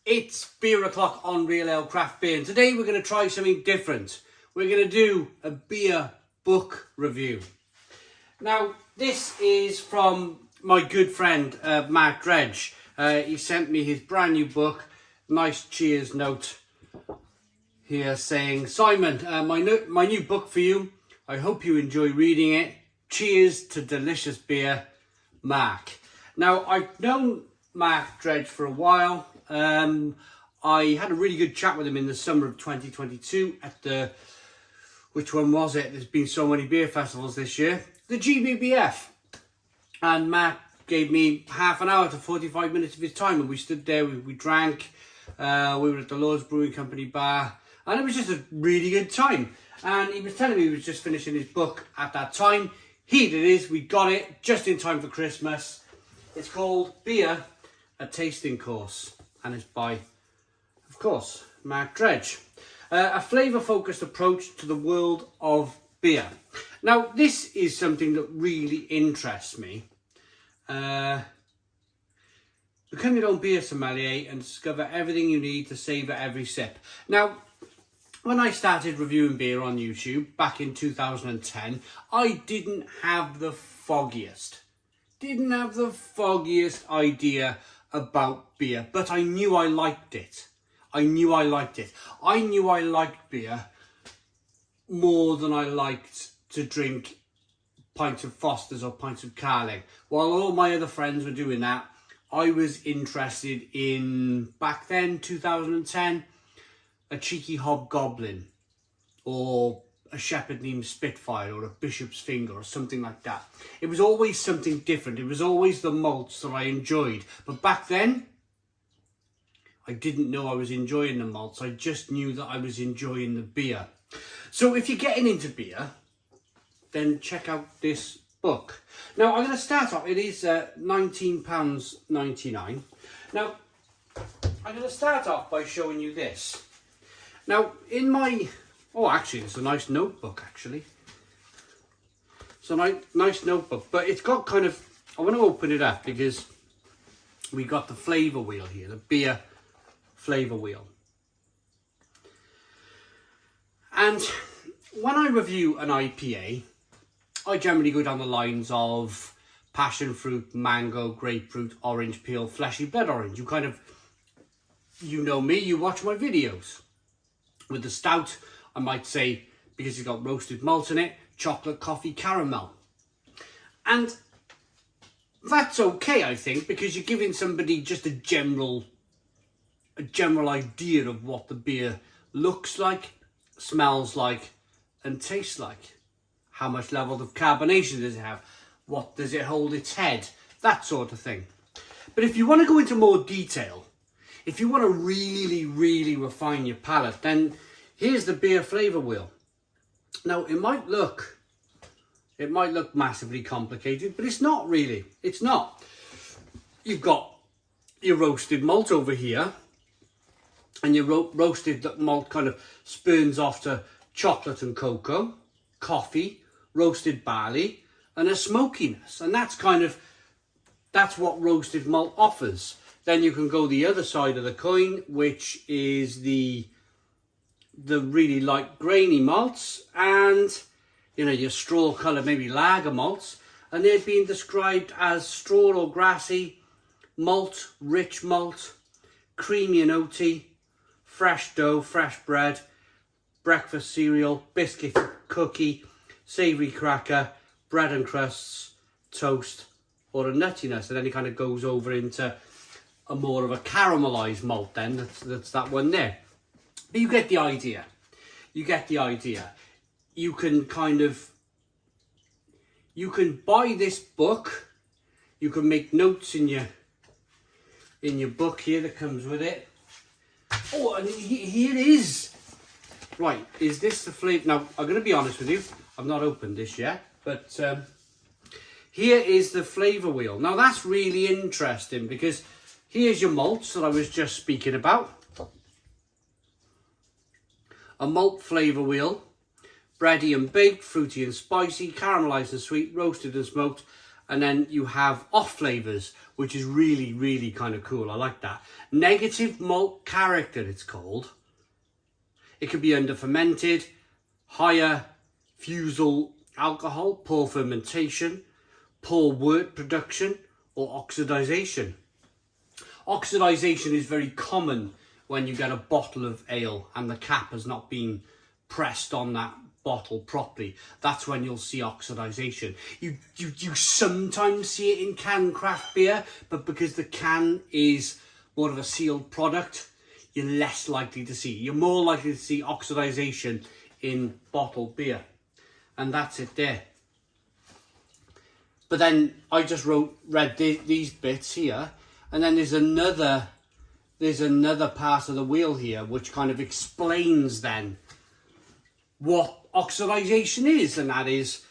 It's beer o'clock on Real Ale Craft Beer, and today we're going to try something different. We're going to do a beer book review. Now, this is from my good friend Matt Dredge. He sent me his brand new book. Nice cheers note here saying, Simon, my new book for you. I hope you enjoy reading it. Cheers to delicious beer, Mark. Now, I've known Matt Dredge for a while. I had a really good chat with him in the summer of 2022 at the, which one was it? There's been so many beer festivals this year. The GBBF. And Matt gave me half an hour to 45 minutes of his time, and we stood there, we drank, we were at the Lord's Brewing Company bar, and it was just a really good time. And he was telling me he was just finishing his book at that time. Here it is, we got it just in time for Christmas. It's called Beer, a Tasting Course, and it's by, of course, Matt Dredge. A flavour-focused approach to the world of beer. Now, this is something that really interests me. Become your own beer sommelier and discover everything you need to savour every sip. Now, when I started reviewing beer on YouTube back in 2010, I didn't have the foggiest idea about beer, but I knew I liked it. I knew I liked beer more than I liked to drink pints of Foster's or pints of Carling. While all my other friends were doing that, I was interested in, back then, 2010, a cheeky hobgoblin, or a shepherd named Spitfire, or a bishop's finger, or something like that. It was always something different. It was always the malts that I enjoyed. But back then, I didn't know I was enjoying the malts. I just knew that I was enjoying the beer. So if you're getting into beer, then check out this book. Now, I'm going to start off. It is £19.99. Now, I'm going to start off by showing you this. Now, in my... Oh, actually, it's a nice notebook, actually. It's a nice notebook, but it's got kind of... I want to open it up because we got the flavour wheel here, the beer flavour wheel. And when I review an IPA, I generally go down the lines of passion fruit, mango, grapefruit, orange peel, fleshy blood orange. You know me, you watch my videos. With the stout, I might say, because it's got roasted malt in it, chocolate, coffee, caramel. And that's okay, I think, because you're giving somebody just a general idea of what the beer looks like, smells like, and tastes like. How much level of carbonation does it have? What does it hold its head? That sort of thing. But if you want to go into more detail, if you want to really, really refine your palate, then here's the beer flavour wheel. Now, it might look massively complicated, but it's not really. It's not. You've got your roasted malt over here, and your roasted malt kind of spurns off to chocolate and cocoa, coffee, roasted barley, and a smokiness. And that's what roasted malt offers. Then you can go the other side of the coin, which is the really light grainy malts, and your straw colour, maybe lager malts, and they're being described as straw or grassy, malt, rich malt, creamy and oaty, fresh dough, fresh bread, breakfast cereal, biscuit, cookie, savoury cracker, bread and crusts, toast, or a nuttiness. And then it kind of goes over into a more of a caramelised malt then. That's that one there. But you get the idea. You can buy this book. You can make notes in your book here that comes with it. Oh, and here it is. Right, is this the flavour? Now, I'm going to be honest with you. I've not opened this yet, but here is the flavour wheel. Now, that's really interesting because here's your malts that I was just speaking about. A malt flavour wheel, bready and baked, fruity and spicy, caramelised and sweet, roasted and smoked, And then you have off flavours, which is really, really kind of cool. I like that. Negative malt character, it's called. It could be under fermented, higher fusel alcohol, poor fermentation, poor wort production, or oxidization. Oxidization is very common when you get a bottle of ale and the cap has not been pressed on that bottle properly. That's when you'll see oxidization. You sometimes see it in canned craft beer, but because the can is more of a sealed product, you're less likely to see. You're more likely to see oxidization in bottled beer. And that's it there. But then I just read these bits here, and then there's another part of the wheel here which kind of explains then what oxidization is, and that is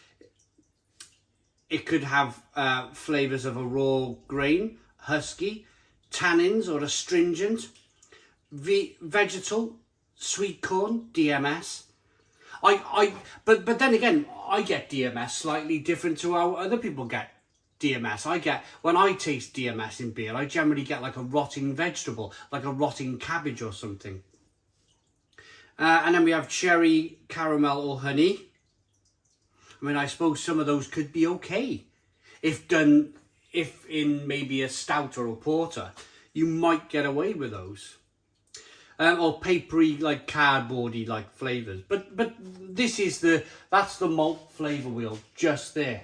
it could have flavors of a raw grain, husky, tannins or astringent, vegetal, sweet corn, DMS. But then again, I get DMS slightly different to how other people get DMS. When I taste DMS in beer, I generally get like a rotting vegetable, like a rotting cabbage or something. And then we have cherry, caramel or honey. I mean, I suppose some of those could be okay. If in maybe a stout or a porter, you might get away with those. Or papery, like cardboardy like flavours. But that's the malt flavour wheel just there.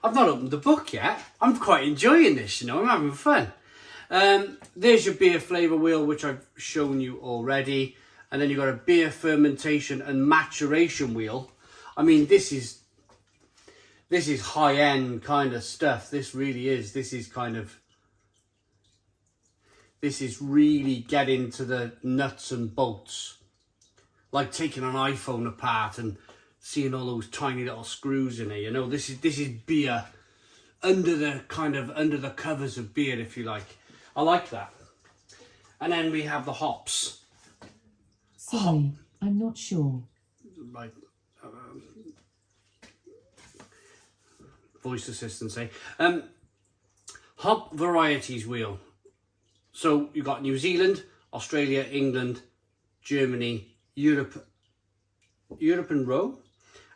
I've not opened the book yet. I'm quite enjoying this, you know, I'm having fun. There's your beer flavour wheel, which I've shown you already. And then you've got a beer fermentation and maturation wheel. I mean, this is high-end kind of stuff. This really is. This is really getting to the nuts and bolts. Like taking an iPhone apart and seeing all those tiny little screws in it, you know. This is beer under the covers of beer, if you like. I like that. And then we have the hops. Sorry, I'm not sure. Right. Voice assistant say. Hop varieties wheel. So you've got New Zealand, Australia, England, Germany, Europe and Row,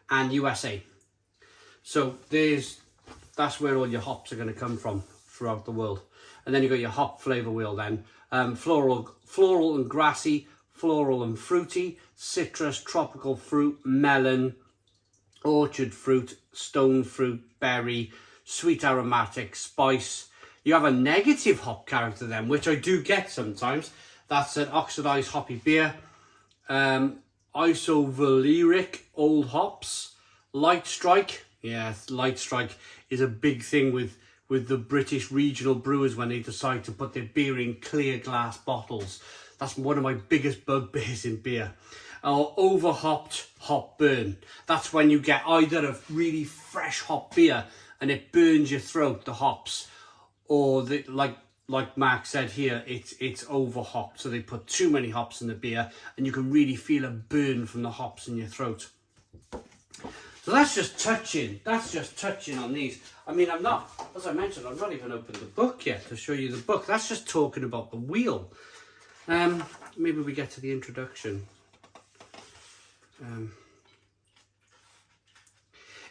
and USA. So that's where all your hops are going to come from throughout the world. And then you've got your hop flavour wheel then. Floral and grassy, floral and fruity, citrus, tropical fruit, melon, orchard fruit, stone fruit, berry, sweet aromatic, spice. You have a negative hop character then, which I do get sometimes. That's an oxidized hoppy beer. Isovaleric old hops. Light strike. Yeah, light strike is a big thing with the British regional brewers when they decide to put their beer in clear glass bottles. That's one of my biggest bugbears in beer. Or over hopped hop burn. That's when you get either a really fresh hop beer and it burns your throat, the hops, or like Mark said here, it's over hopped, so they put too many hops in the beer and you can really feel a burn from the hops in your throat. So that's just touching on these. I mean, as I mentioned, I've not even opened the book yet to show you the book. That's just talking about the wheel. Maybe we get to the introduction.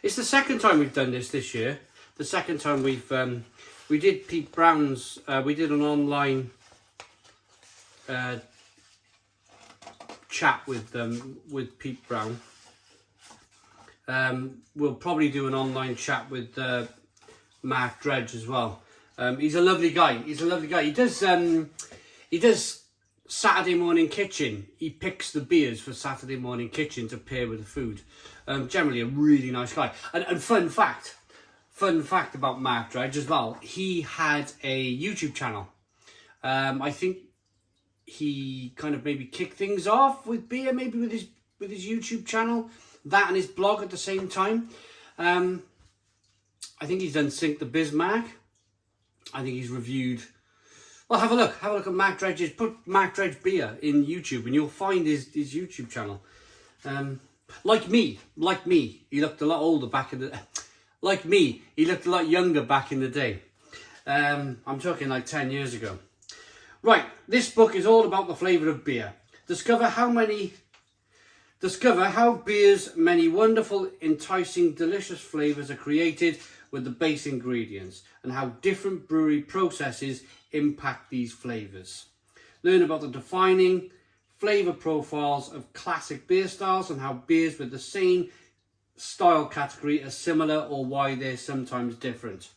It's the second time we've done this year. The second time we did Pete Brown's, we did an online chat with Pete Brown. We'll probably do an online chat with Mark Dredge as well. He's a lovely guy. He does Saturday morning kitchen. He picks the beers for Saturday morning kitchen to pair with the food. Generally a really nice guy. And fun fact about Mark Dredge as well, he had a YouTube channel. I think he kind of maybe kicked things off with beer, maybe with his YouTube channel, that and his blog at the same time. I think he's done Sink the Bismarck. I think he's reviewed. Well, have a look at Mark Dredge's. Put Mark Dredge beer in YouTube, and you'll find his YouTube channel. Like me, he looked a lot older back in the. Like me, he looked a lot younger back in the day. I'm talking like 10 years ago. Right, this book is all about the flavour of beer. Discover how beer's many wonderful, enticing, delicious flavours are created with the base ingredients and how different brewery processes impact these flavours. Learn about the defining flavour profiles of classic beer styles and how beers with the same style category are similar or why they're sometimes different.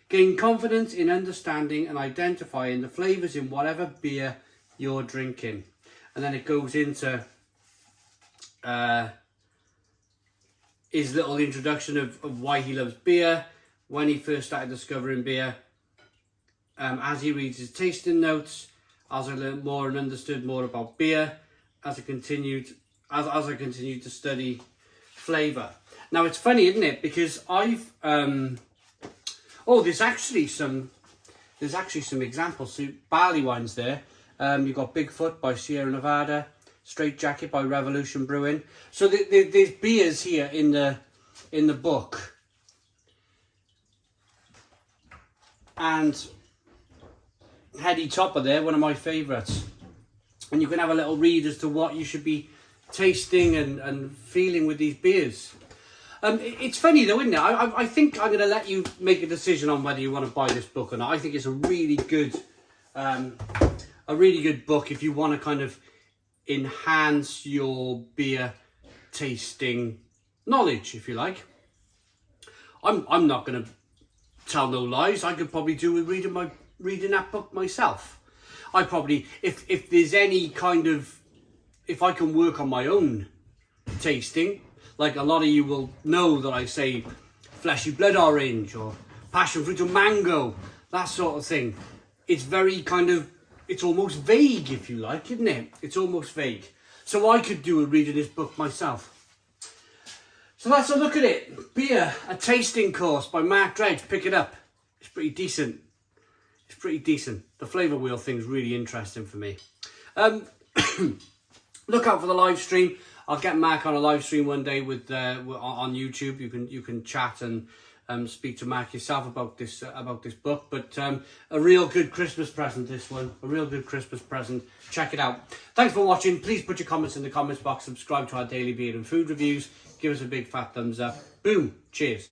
Gain confidence in understanding and identifying the flavours in whatever beer you're drinking. And then it goes into his little introduction of why he loves beer, when he first started discovering beer, as he reads his tasting notes, as I learned more and understood more about beer, as I continued to study flavour. Now it's funny, isn't it? Because I've there's actually some examples. So barley wines there. You've got Bigfoot by Sierra Nevada, Straight Jacket by Revolution Brewing. So there's beers here in the book, and Heady Topper there, one of my favourites. And you can have a little read as to what you should be tasting and feeling with these beers. It's funny though, isn't it? I think I'm going to let you make a decision on whether you want to buy this book or not. I think it's a really good book if you want to kind of enhance your beer tasting knowledge, if you like. I'm not going to tell no lies. I could probably do with reading that book myself. I probably, if there's any kind of, if I can work on my own tasting, like a lot of you will know that I say fleshy blood orange or passion fruit or mango, that sort of thing. It's very kind of, it's almost vague, if you like, isn't it? It's almost vague. So I could do a reading this book myself. So that's a look at it. Beer, a tasting course by Mark Dredge. Pick it up. It's pretty decent. It's pretty decent. The flavour wheel thing's really interesting for me. Look out for the live stream. I'll get Mark on a live stream one day on YouTube. You can chat and speak to Mark yourself about this book. But a real good Christmas present, this one. A real good Christmas present. Check it out. Thanks for watching. Please put your comments in the comments box. Subscribe to our daily beer and food reviews. Give us a big fat thumbs up. Boom. Cheers.